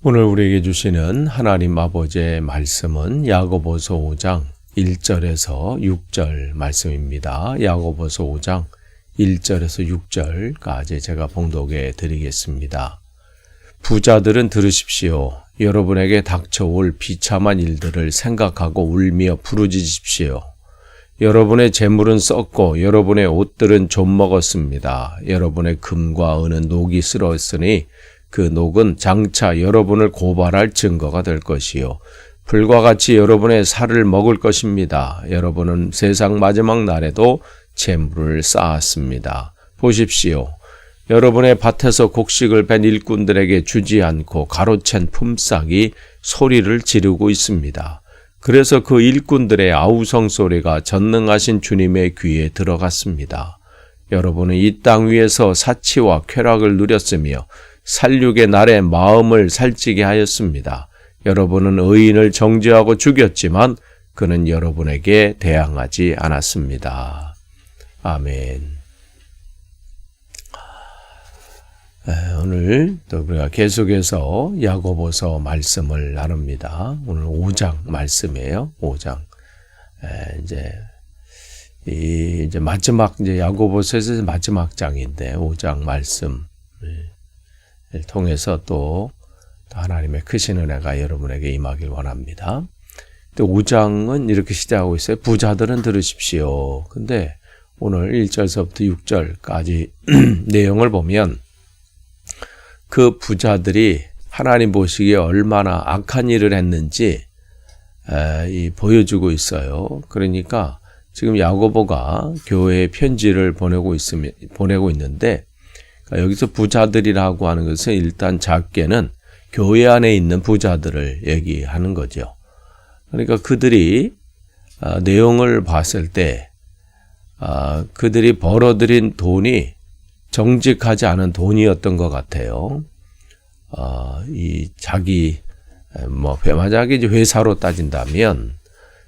오늘 우리에게 주시는 하나님 아버지의 말씀은 야고보서 5장 1절에서 6절 말씀입니다. 야고보서 5장 1절에서 6절까지 제가 봉독해 드리겠습니다. 부자들은 들으십시오. 여러분에게 닥쳐올 비참한 일들을 생각하고 울며 부르짖으십시오. 여러분의 재물은 썩고 여러분의 옷들은 좀 먹었습니다. 여러분의 금과 은은 녹이 쓸었으니 그 녹은 장차 여러분을 고발할 증거가 될 것이요. 불과 같이 여러분의 살을 먹을 것입니다. 여러분은 세상 마지막 날에도 재물을 쌓았습니다. 보십시오. 여러분의 밭에서 곡식을 뺀 일꾼들에게 주지 않고 가로챈 품삯이 소리를 지르고 있습니다. 그래서 그 일꾼들의 아우성 소리가 전능하신 주님의 귀에 들어갔습니다. 여러분은 이 땅 위에서 사치와 쾌락을 누렸으며 살육의 날에 마음을 살찌게 하였습니다. 여러분은 의인을 정죄하고 죽였지만 그는 여러분에게 대항하지 않았습니다. 아멘. 오늘 또 우리가 계속해서 야고보서 말씀을 나눕니다. 오늘 5장 말씀이에요. 5장. 이제 마지막 야고보서에서 마지막 장인데 5장 말씀 통해서 또 하나님의 크신 은혜가 여러분에게 임하길 원합니다. 또 5장은 이렇게 시작하고 있어요. 부자들은 들으십시오. 근데 오늘 1절서부터 6절까지 내용을 보면 그 부자들이 하나님 보시기에 얼마나 악한 일을 했는지 보여주고 있어요. 그러니까 지금 야고보가 교회에 편지를 보내고 있는데 여기서 부자들이라고 하는 것은 일단 작게는 교회 안에 있는 부자들을 얘기하는 거죠. 그러니까 그들이 내용을 봤을 때 그들이 벌어들인 돈이 정직하지 않은 돈이었던 것 같아요. 만약에 회사로 따진다면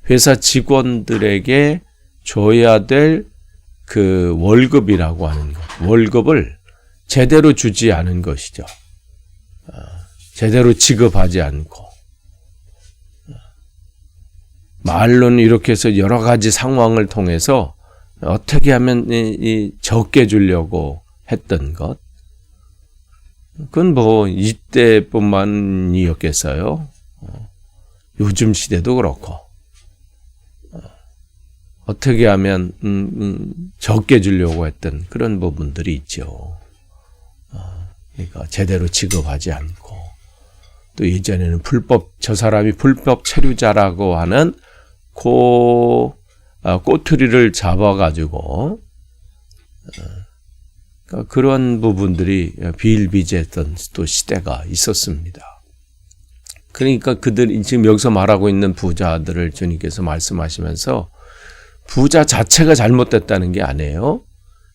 회사 직원들에게 줘야 될 그 월급이라고 하는 것, 월급을 제대로 주지 않은 것이죠. 제대로 지급하지 않고 말로는 이렇게 해서 여러 가지 상황을 통해서 어떻게 하면 적게 주려고 했던 것, 그건 이때뿐만이었겠어요. 요즘 시대도 그렇고 어떻게 하면 적게 주려고 했던 그런 부분들이 있죠. 그러니까 제대로 지급하지 않고 또 예전에는 저 사람이 불법 체류자라고 하는 꼬투리를 잡아가지고 그런 부분들이 비일비재했던 또 시대가 있었습니다. 그러니까 그들이 지금 여기서 말하고 있는 부자들을 주님께서 말씀하시면서 부자 자체가 잘못됐다는 게 아니에요.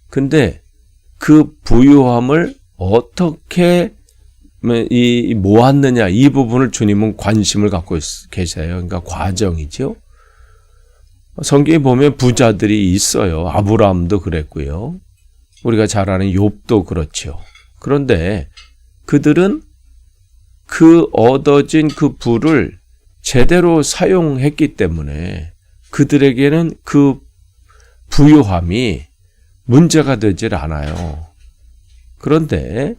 근데 그 부유함을 어떻게 모았느냐, 이 부분을 주님은 관심을 갖고 계세요. 그러니까 과정이죠. 성경에 보면 부자들이 있어요. 아브라함도 그랬고요. 우리가 잘 아는 욥도 그렇죠. 그런데 그들은 그 얻어진 그 부를 제대로 사용했기 때문에 그들에게는 그 부유함이 문제가 되질 않아요. 그런데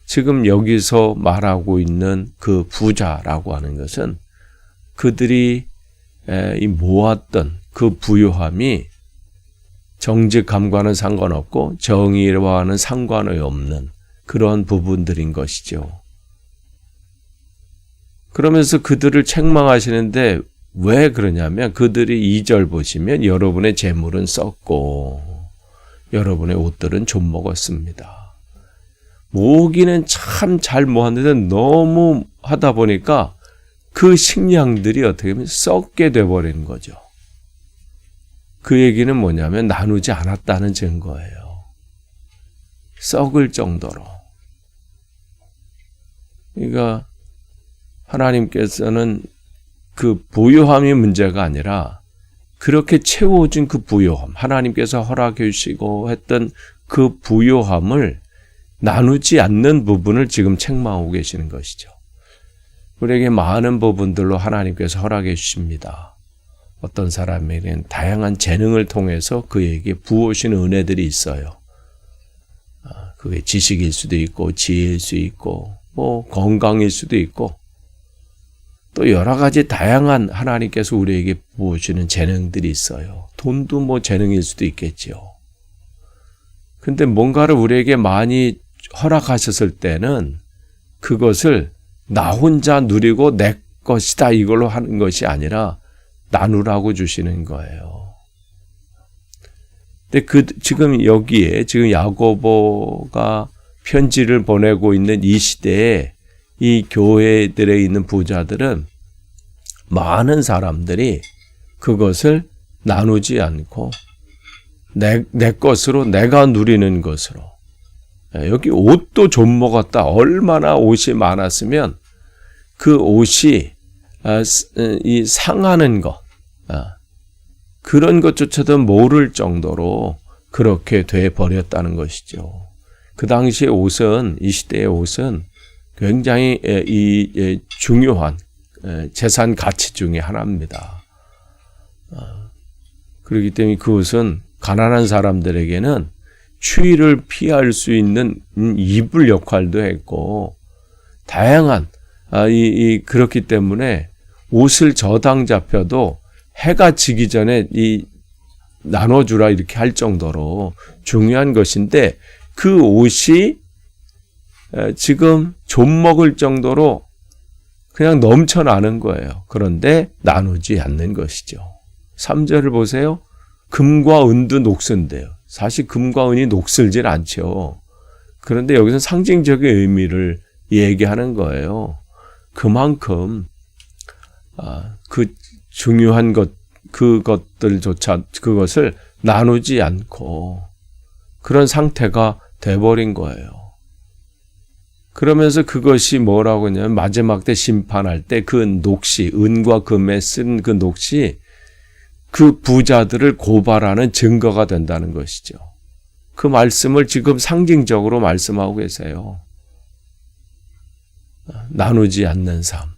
지금 여기서 말하고 있는 그 부자라고 하는 것은 그들이 모았던 그 부유함이 정직함과는 상관없고 정의와는 상관이 없는 그런 부분들인 것이죠. 그러면서 그들을 책망하시는데 왜 그러냐면 그들이 2절 보시면 여러분의 재물은 썩고 여러분의 옷들은 좀 먹었습니다. 모으기는 참 잘 모았는데 너무 하다 보니까 그 식량들이 어떻게 보면 썩게 돼버리는 거죠. 그 얘기는 뭐냐면 나누지 않았다는 증거예요. 썩을 정도로. 그러니까 하나님께서는 그 부유함이 문제가 아니라 그렇게 채워준 그 부유함, 하나님께서 허락해 주시고 했던 그 부유함을 나누지 않는 부분을 지금 책망하고 계시는 것이죠. 우리에게 많은 부분들로 하나님께서 허락해 주십니다. 어떤 사람에게는 다양한 재능을 통해서 그에게 부어주시는 은혜들이 있어요. 그게 지식일 수도 있고 지혜일 수 있고 뭐 건강일 수도 있고 또 여러 가지 다양한 하나님께서 우리에게 부어주시는 재능들이 있어요. 돈도 뭐 재능일 수도 있겠지요. 근데 뭔가를 우리에게 많이 허락하셨을 때는 그것을 나 혼자 누리고 내 것이다 이걸로 하는 것이 아니라 나누라고 주시는 거예요. 근데 지금 여기에 지금 야고보가 편지를 보내고 있는 이 시대에 이 교회들에 있는 부자들은 많은 사람들이 그것을 나누지 않고 내 것으로 내가 누리는 것으로 여기 옷도 좀 먹었다. 얼마나 옷이 많았으면 그 옷이 이 상하는 것 그런 것조차도 모를 정도로 그렇게 돼 버렸다는 것이죠. 그 당시의 옷은 이 시대의 옷은 굉장히 중요한 재산 가치 중에 하나입니다. 그렇기 때문에 그것은 가난한 사람들에게는 추위를 피할 수 있는 이불 역할도 했고 다양한 그렇기 때문에 옷을 저당 잡혀도 해가 지기 전에 나눠주라 이렇게 할 정도로 중요한 것인데 그 옷이 지금 좀 먹을 정도로 그냥 넘쳐나는 거예요. 그런데 나누지 않는 것이죠. 3절을 보세요. 금과 은도 녹슬대요. 사실 금과 은이 녹슬질 않죠. 그런데 여기서 상징적인 의미를 얘기하는 거예요. 그만큼 그 중요한 그것을 나누지 않고 그런 상태가 돼버린 거예요. 그러면서 그것이 뭐라고 하냐면 마지막 때 심판할 때 그 녹시, 은과 금에 쓴 그 녹시 그 부자들을 고발하는 증거가 된다는 것이죠. 그 말씀을 지금 상징적으로 말씀하고 계세요. 나누지 않는 삶,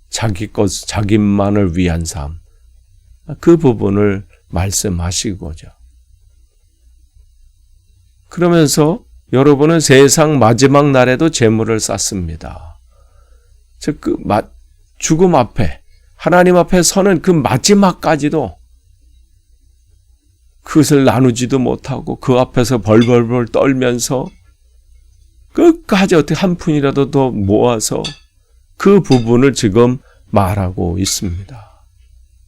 자기만을 위한 삶, 그 부분을 말씀하시고죠. 그러면서 여러분은 세상 마지막 날에도 재물을 쌓습니다. 즉, 죽음 앞에, 하나님 앞에 서는 그 마지막까지도 그것을 나누지도 못하고 그 앞에서 벌벌벌 떨면서 끝까지 어떻게 한 푼이라도 더 모아서 그 부분을 지금 말하고 있습니다.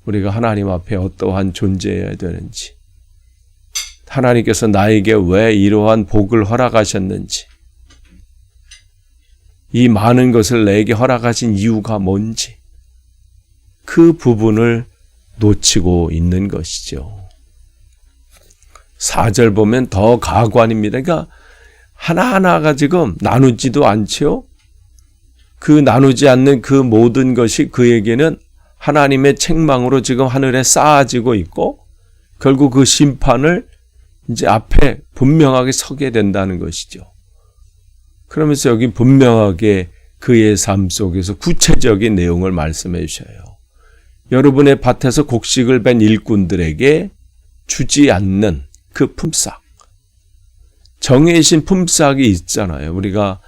우리가 하나님 앞에 어떠한 존재여야 되는지, 하나님께서 나에게 왜 이러한 복을 허락하셨는지, 이 많은 것을 내게 허락하신 이유가 뭔지, 그 부분을 놓치고 있는 것이죠. 4절 보면 더 가관입니다. 그러니까 하나하나가 지금 나누지도 않죠. 그 나누지 않는 그 모든 것이 그에게는 하나님의 책망으로 지금 하늘에 쌓아지고 있고 결국 그 심판을 이제 앞에 분명하게 서게 된다는 것이죠. 그러면서 여기 분명하게 그의 삶 속에서 구체적인 내용을 말씀해 주셔요. 여러분의 밭에서 곡식을 벤 일꾼들에게 주지 않는 그 품삯, 정해진 품삯이 있잖아요. 우리가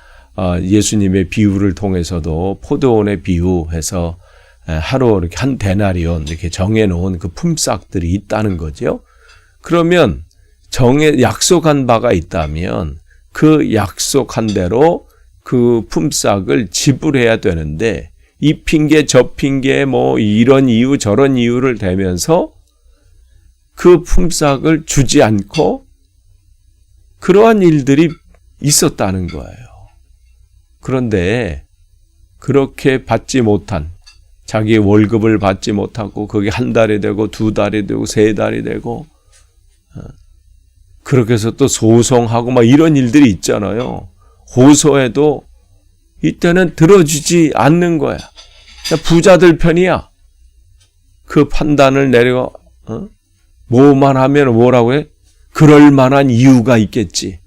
예수님의 비유를 통해서도 포도원의 비유해서 하루 이렇게 한 데나리온 이렇게 정해놓은 그 품삯들이 있다는 거죠. 그러면 약속한 바가 있다면 그 약속한 대로 그 품삯을 지불해야 되는데 이 핑계 저 핑계 뭐 이런 이유 저런 이유를 대면서 그 품삯을 주지 않고 그러한 일들이 있었다는 거예요. 그런데 그렇게 받지 못한 자기의 월급을 받지 못하고 그게 한 달이 되고 두 달이 되고 세 달이 되고 그렇게 해서 또 소송하고 막 이런 일들이 있잖아요. 호소해도 이때는 들어주지 않는 거야. 부자들 편이야. 그 판단을 내려 뭐만 하면 뭐라고 해? 그럴 만한 이유가 있겠지.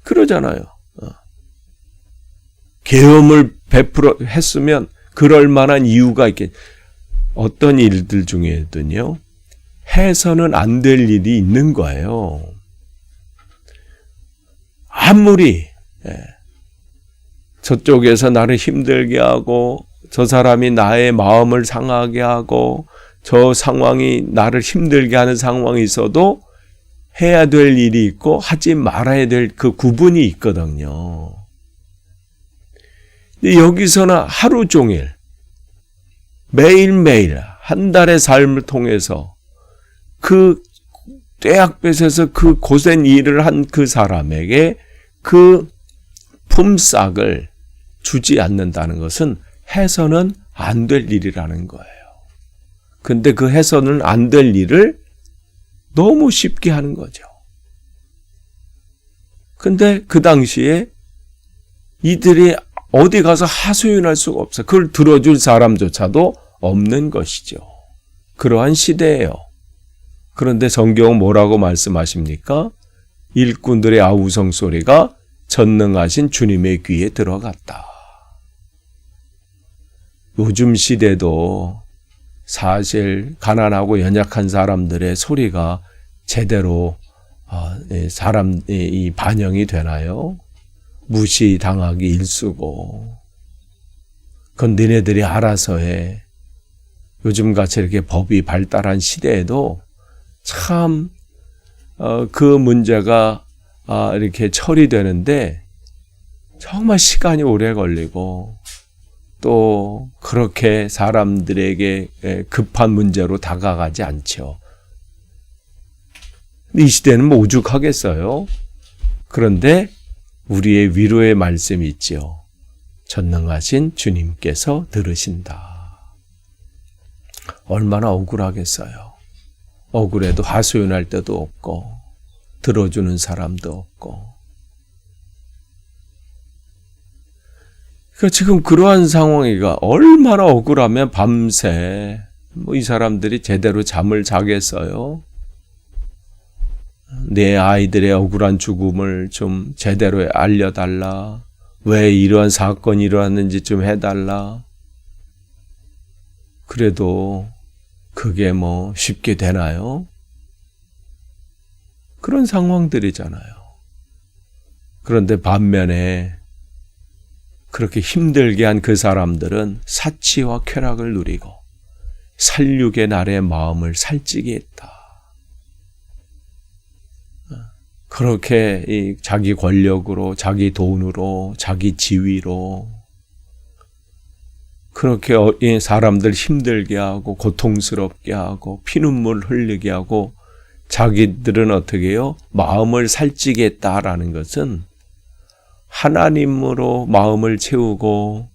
그러잖아요. 계엄을 베풀어 했으면 그럴 만한 이유가 있겠. 어떤 일들 중에는요, 해서는 안 될 일이 있는 거예요. 아무리 저쪽에서 나를 힘들게 하고 저 사람이 나의 마음을 상하게 하고 저 상황이 나를 힘들게 하는 상황이 있어도 해야 될 일이 있고 하지 말아야 될 그 구분이 있거든요. 근데 여기서는 하루 종일 매일매일 한 달의 삶을 통해서 그 떼약볕에서 그 고된 일을 한 그 사람에게 그 품삯을 주지 않는다는 것은 해서는 안 될 일이라는 거예요. 근데 그 해서는 안 될 일을 너무 쉽게 하는 거죠. 근데 그 당시에 이들이 어디 가서 하소연할 수가 없어요. 그걸 들어줄 사람조차도 없는 것이죠. 그러한 시대예요. 그런데 성경은 뭐라고 말씀하십니까? 일꾼들의 아우성 소리가 전능하신 주님의 귀에 들어갔다. 요즘 시대도 사실 가난하고 연약한 사람들의 소리가 제대로 이 반영이 되나요? 무시당하기 일쑤고. 그건 너네들이 알아서 해. 요즘같이 이렇게 법이 발달한 시대에도 참 그 문제가 이렇게 처리되는데 정말 시간이 오래 걸리고 또 그렇게 사람들에게 급한 문제로 다가가지 않죠. 이 시대는 뭐 오죽하겠어요? 그런데 우리의 위로의 말씀이 있지요. 전능하신 주님께서 들으신다. 얼마나 억울하겠어요. 억울해도 하소연할 데도 없고 들어주는 사람도 없고. 그러니까 지금 그러한 상황이가 얼마나 억울하면 밤새 이 사람들이 제대로 잠을 자겠어요? 내 아이들의 억울한 죽음을 좀 제대로 알려달라. 왜 이러한 사건이 일어났는지 좀 해달라. 그래도 그게 쉽게 되나요? 그런 상황들이잖아요. 그런데 반면에 그렇게 힘들게 한 그 사람들은 사치와 쾌락을 누리고 살육의 날의 마음을 살찌게 했다. 그렇게 자기 권력으로, 자기 돈으로, 자기 지위로 그렇게 사람들 힘들게 하고 고통스럽게 하고 피눈물 흘리게 하고 자기들은 어떻게 해요? 마음을 살찌게 했다라는 것은 하나님으로 마음을 채우고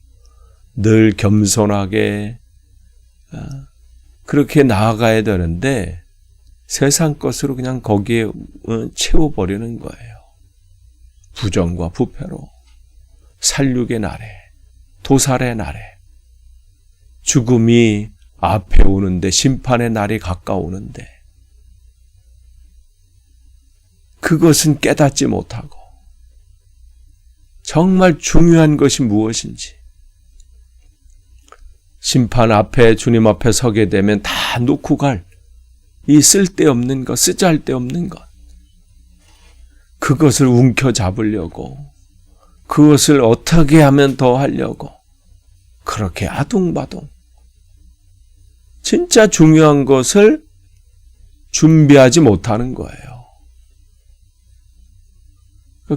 늘 겸손하게 그렇게 나아가야 되는데 세상 것으로 그냥 거기에 채워버리는 거예요. 부정과 부패로 살육의 날에 도살의 날에 죽음이 앞에 오는데 심판의 날이 가까우는데 그것은 깨닫지 못하고 정말 중요한 것이 무엇인지 심판 앞에 주님 앞에 서게 되면 다 놓고 갈 이 쓸데없는 것, 쓰잘데없는 것 그것을 움켜잡으려고 그것을 어떻게 하면 더 하려고 그렇게 아둥바둥 진짜 중요한 것을 준비하지 못하는 거예요.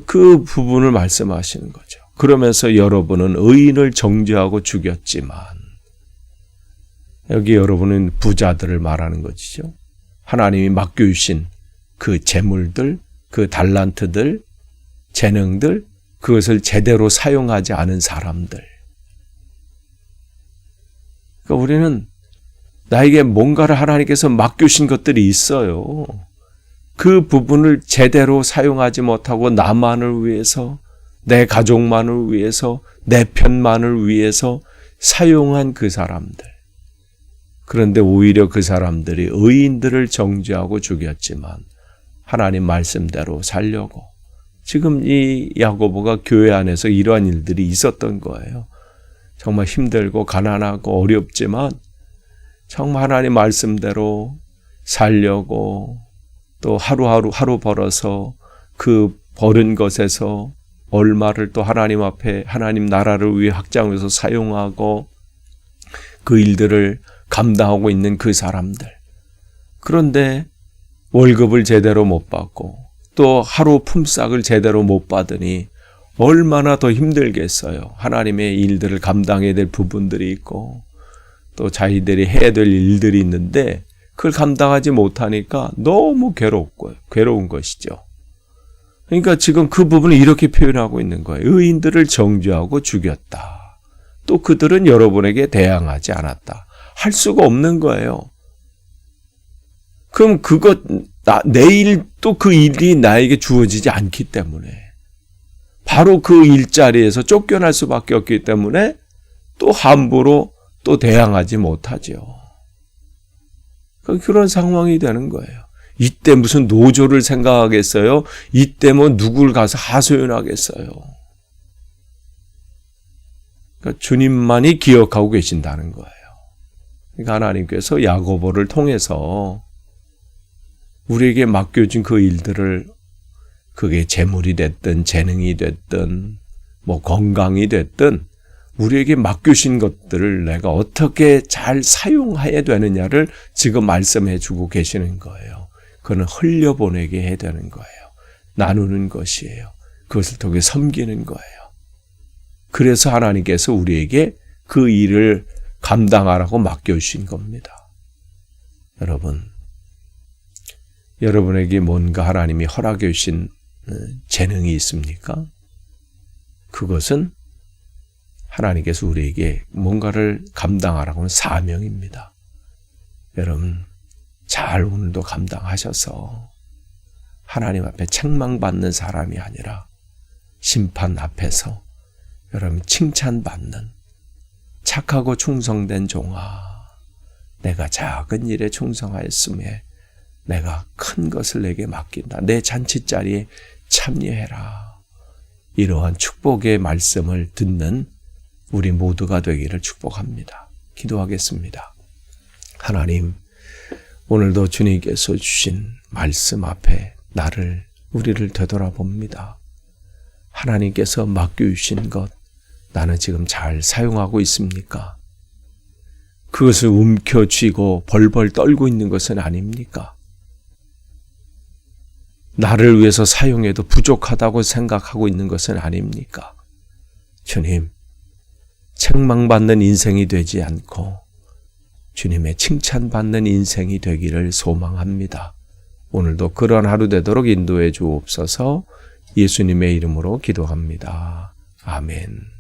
그 부분을 말씀하시는 거죠. 그러면서 여러분은 의인을 정죄하고 죽였지만 여기 여러분은 부자들을 말하는 것이죠. 하나님이 맡겨주신 그 재물들, 그 달란트들, 재능들 그것을 제대로 사용하지 않은 사람들. 그러니까 우리는 나에게 뭔가를 하나님께서 맡겨주신 것들이 있어요. 그 부분을 제대로 사용하지 못하고 나만을 위해서, 내 가족만을 위해서, 내 편만을 위해서 사용한 그 사람들. 그런데 오히려 그 사람들이 의인들을 정죄하고 죽였지만 하나님 말씀대로 살려고 지금 이 야고보가 교회 안에서 이러한 일들이 있었던 거예요. 정말 힘들고 가난하고 어렵지만 정말 하나님 말씀대로 살려고 또 하루 벌어서 그 벌은 것에서 얼마를 또 하나님 앞에 하나님 나라를 위해 확장해서 사용하고 그 일들을 감당하고 있는 그 사람들. 그런데 월급을 제대로 못 받고 또 하루 품삯을 제대로 못 받으니 얼마나 더 힘들겠어요. 하나님의 일들을 감당해야 될 부분들이 있고 또 자기들이 해야 될 일들이 있는데 그걸 감당하지 못하니까 너무 괴로운 것이죠. 그러니까 지금 그 부분을 이렇게 표현하고 있는 거예요. 의인들을 정죄하고 죽였다. 또 그들은 여러분에게 대항하지 않았다. 할 수가 없는 거예요. 그럼 내일 또 그 일이 나에게 주어지지 않기 때문에 바로 그 일자리에서 쫓겨날 수밖에 없기 때문에 또 함부로 또 대항하지 못하죠. 그런 상황이 되는 거예요. 이때 무슨 노조를 생각하겠어요? 이때 뭐 누굴 가서 하소연하겠어요? 그러니까 주님만이 기억하고 계신다는 거예요. 그러니까 하나님께서 야고보를 통해서 우리에게 맡겨진 그 일들을 그게 재물이 됐든 재능이 됐든 뭐 건강이 됐든 우리에게 맡기신 것들을 내가 어떻게 잘 사용해야 되느냐를 지금 말씀해 주고 계시는 거예요. 그건 흘려보내게 해야 되는 거예요. 나누는 것이에요. 그것을 통해 섬기는 거예요. 그래서 하나님께서 우리에게 그 일을 감당하라고 맡겨주신 겁니다. 여러분에게 뭔가 하나님이 허락해 주신 재능이 있습니까? 그것은 하나님께서 우리에게 뭔가를 감당하라고 하는 사명입니다. 여러분 잘 오늘도 감당하셔서 하나님 앞에 책망받는 사람이 아니라 심판 앞에서 여러분 칭찬받는 착하고 충성된 종아, 내가 작은 일에 충성하였음에 내가 큰 것을 내게 맡긴다. 내 잔치자리에 참여해라. 이러한 축복의 말씀을 듣는 우리 모두가 되기를 축복합니다. 기도하겠습니다. 하나님, 오늘도 주님께서 주신 말씀 앞에 우리를 되돌아봅니다. 하나님께서 맡겨주신 것, 나는 지금 잘 사용하고 있습니까? 그것을 움켜쥐고 벌벌 떨고 있는 것은 아닙니까? 나를 위해서 사용해도 부족하다고 생각하고 있는 것은 아닙니까? 주님, 책망받는 인생이 되지 않고 주님의 칭찬받는 인생이 되기를 소망합니다. 오늘도 그런 하루 되도록 인도해 주옵소서. 예수님의 이름으로 기도합니다. 아멘.